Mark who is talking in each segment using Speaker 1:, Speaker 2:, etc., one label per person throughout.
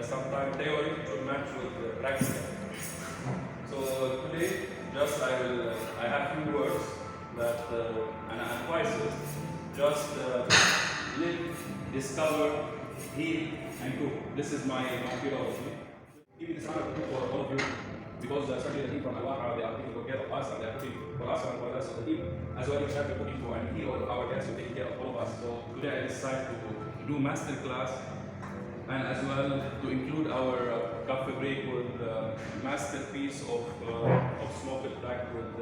Speaker 1: sometimes theory should match with practice. So today, just I have few words that and advices. Just live, discover, heal, and cook. This is my philosophy. Even it's not a good for all of you, because certainly the team from Al-Wahra, they are taking care of us, and they are cooking for us and for us. So the team, as well as we cooking for and heal all of our guests, who take care of all of us. So today I decided to do master class, and as well to include our coffee break with masterpiece of smoked black with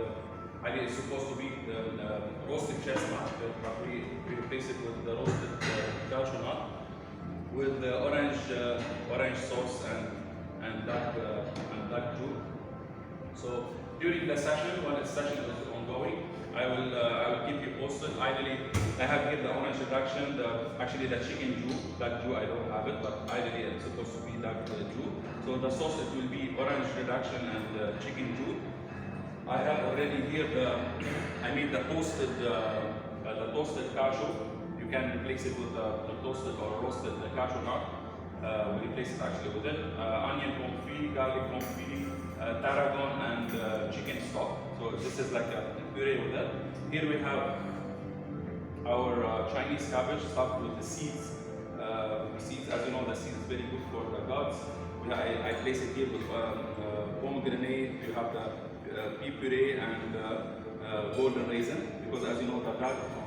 Speaker 1: it's supposed to be the roasted chestnut, but we replace it with the roasted cashew nut with the orange sauce and black juice. So during the session, when the session is ongoing, I will keep you posted. Ideally, I have here the orange reduction, actually the chicken jus, black jus I don't have it, but ideally it's supposed to be that jus. So the sauce, it will be orange reduction and chicken jus. I have already here I made the toasted cashew. You can replace it with the toasted or roasted cashew nut. We replace it actually with it. Onion confit, garlic confit, tarragon, and chicken stock. So this is like a puree with it. Here we have our Chinese cabbage stuffed with the seeds. As you know, the seeds is very good for the guts. I place it here with pomegranate. You have the pea puree and golden raisin, because as you know,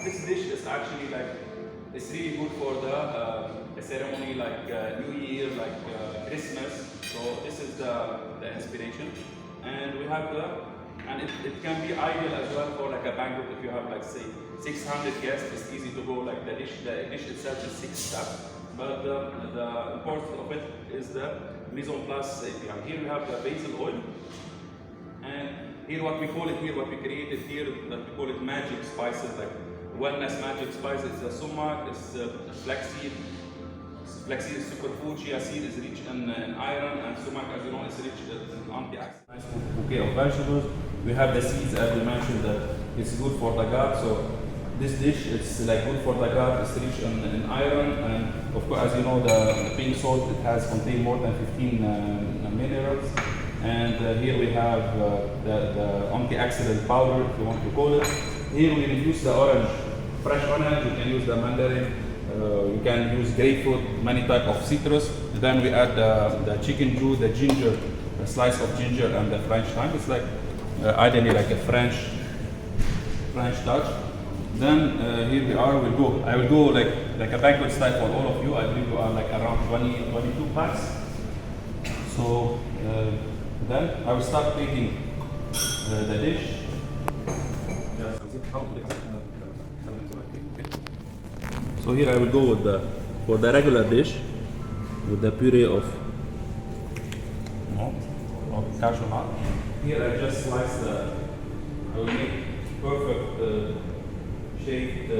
Speaker 1: this dish is actually like, it's really good for the ceremony like New Year, like Christmas. So this is the inspiration, and we have and it can be ideal as well for like a banquet. If you have like say 600 guests, it's easy to go like the dish itself is 6 steps, but the importance of it is the mise en place. Here we have the basil oil, and here what we call it here, what we created here, that we call it magic spices, like wellness magic spices. The sumac, it's flaxseed. Flaxseed is superfood, chia seed is rich in iron, and sumac, as you know, is rich in antioxidants. Nice bouquet of vegetables. We have the seeds, as we mentioned, that it's good for the gut. So this dish, it's like good for the gut. It's rich in iron, and of course, as you know, the pink salt, it has contained more than 15 minerals. And here we have the antioxidant powder, if you want to call it. Here we use the orange, fresh orange. You can use the mandarin. You can use grapefruit, many type of citrus. Then we add the chicken jus, the ginger, a slice of ginger, and the French thyme. It's like ideally like a French touch. Then here we are. I will go like a banquet style for all of you. I believe you are like around 22 packs. So then I will start taking the dish. So here I will go with for the regular dish with the puree of cashew nut. Here I just slice I will make perfect shaped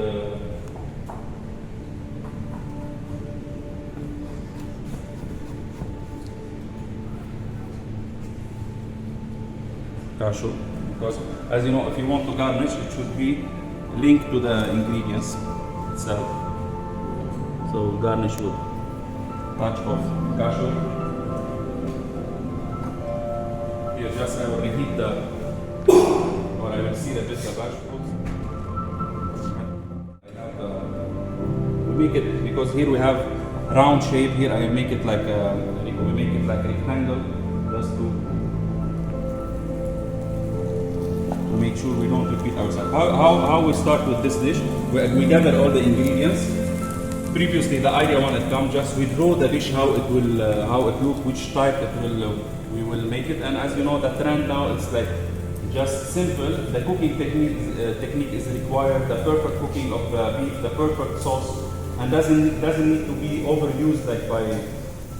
Speaker 1: cashew, because as you know, if you want to garnish, it should be linked to the ingredients itself. So garnish with touch of cashew. Here just I will reheat or I will sear a bit the vegetables. We make it, because here we have round shape. Here I make it like we make it like a rectangle, just to make sure we don't repeat ourselves. How we start with this dish? We gather all the ingredients. Previously, the idea when it comes, just we draw the dish how it look, which type we will make it. And as you know, the trend now it's like just simple. The cooking technique is required. The perfect cooking of the beef, the perfect sauce, and doesn't need to be overused like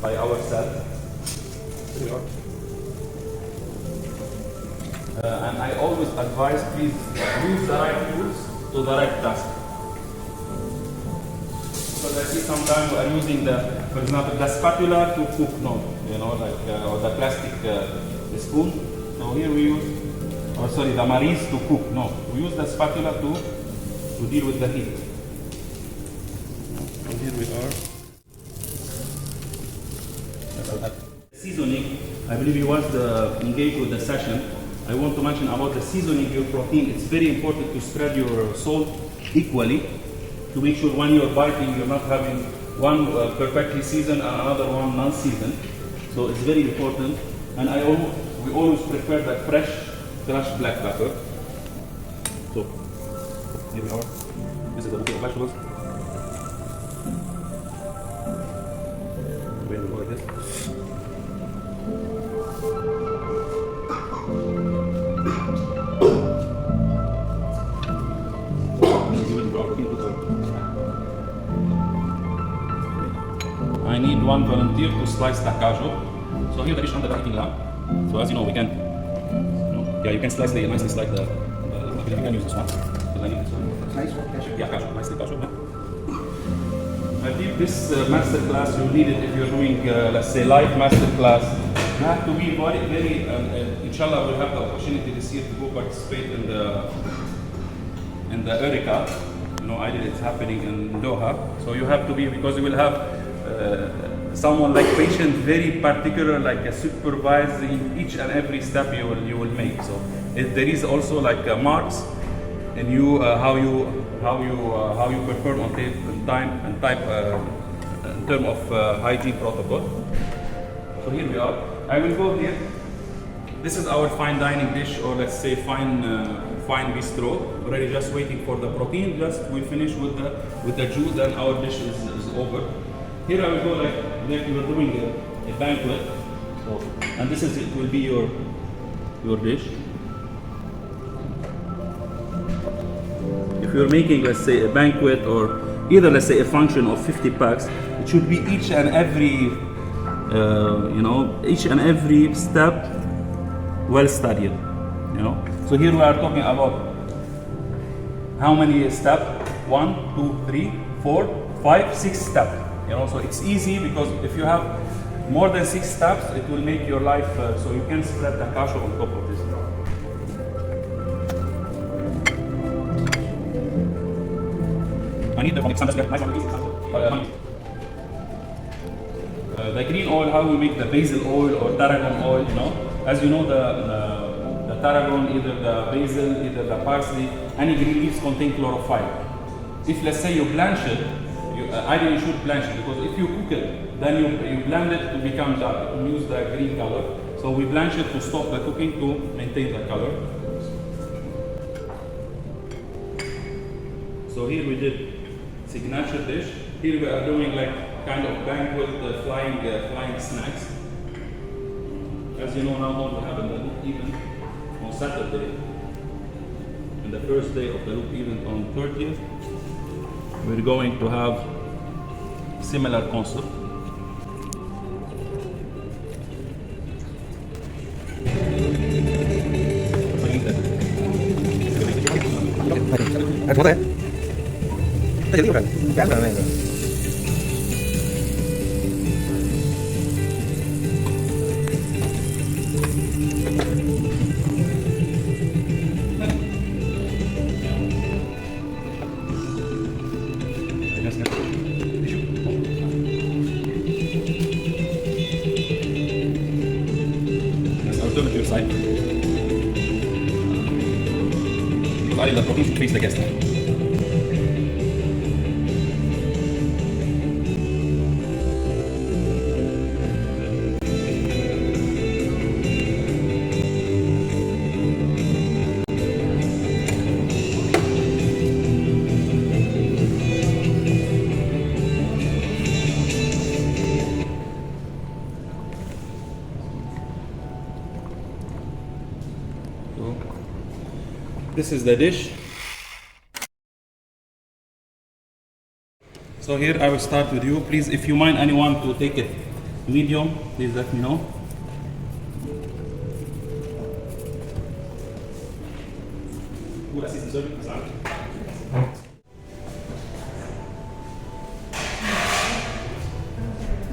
Speaker 1: by ourselves. And I always advise, please use the right tools to the right task. Because I see sometimes we are using for example, the spatula to cook, or the plastic spoon. So here we use, the maris to cook. No, we use the spatula to deal with the heat. And here we are. Seasoning, I believe you was engaged with the session. I want to mention about the seasoning your protein. It's very important to spread your salt equally to make sure when you're biting, you're not having one perfectly seasoned and another one non-seasoned. So it's very important. And we always prefer the fresh crushed black pepper. So here we are. This is the bouquet of vegetables. We'll go like this. I need one volunteer to slice the cashew. So here the dish under the heating lamp. So as you know, we can, you can slice the nicely slice the you can use this one. Because I need this one.
Speaker 2: Nice one, cashew.
Speaker 1: Yeah, cashew, nicely cashew. I believe this master class you need it if you're doing, let's say, live master class. You have to be very, inshallah, we'll have the opportunity this year to go participate in the Erica. You know, ideally it's happening in Doha. So you have to be, because you will have someone like patient, very particular, like a supervising each and every step you will make. So there is also like marks in you how you perform on time and type in terms of hygiene protocol. So here we are. I will go here. This is our fine dining dish, or let's say fine bistro. Already just waiting for the protein. Just we finish with the juice, then our dish is over. Here I will go like you are doing a banquet. So, and this is it will be your dish. If you're making, let's say, a banquet or either, let's say, a function of 50 packs, it should be each and every each and every step well studied. So here we are talking about how many steps? 1, 2, 3, 4, 5, 6 steps. So it's easy because if you have more than 6 steps, it will make your life so you can spread the cashew on top of this. I need the nice one. The green oil, how we make the basil oil or tarragon oil, As you know, the tarragon, either the basil, either the parsley, any green leaves contain chlorophyll. If, let's say, you blanch it, ideally you should blanch it, because if you cook it, then you blend it to become dark, to use the green color. So we blanch it to stop the cooking, to maintain the color. So here we did signature dish. Here we are doing like kind of banquet flying snacks. As you know, now what will happen, the Loop event on Saturday, and the first day of the Loop event on 30th, we're going to have similar concept. Alternative side. Because the protein should face the guest. This is the dish. So here I will start with you. Please, if you mind anyone to take it medium, please let me know. Serving.